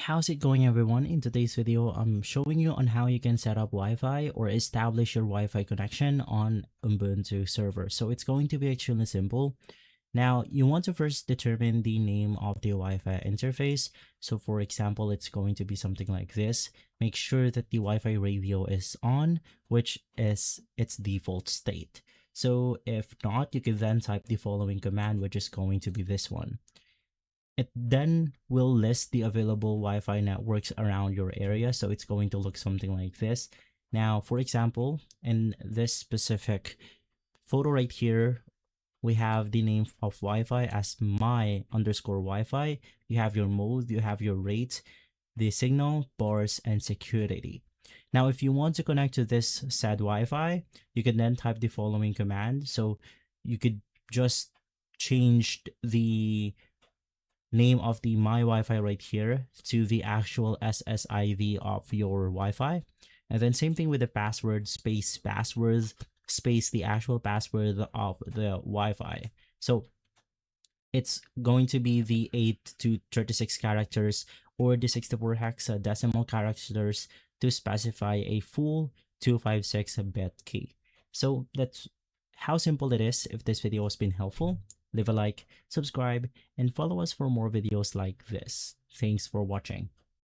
How's it going, everyone? In today's video, I'm showing you on how you can set up Wi-Fi or establish your Wi-Fi connection on Ubuntu Server. So it's going to be extremely simple. Now, you want to first determine the name of the Wi-Fi interface. So for example, it's going to be something like this. Make sure that the Wi-Fi radio is on, which is its default state. So if not, you can then type the following command, which is going to be this one. It then will list the available Wi-Fi networks around your area. So it's going to look something like this. Now, for example, in this specific photo right here, we have the name of Wi-Fi as my_Wi-Fi. You have your mode, you have your rate, the signal, bars, and security. Now, if you want to connect to this said Wi-Fi, you can then type the following command. So you could just change the name of the my Wi-Fi right here to the actual SSID of your Wi-Fi. And then same thing with the password, space password, space the actual password of the Wi-Fi. So it's going to be the 8 to 36 characters or the 64 hexadecimal characters to specify a full 256-bit key. So that's how simple it is. If this video has been helpful, leave a like, subscribe, and follow us for more videos like this. Thanks for watching.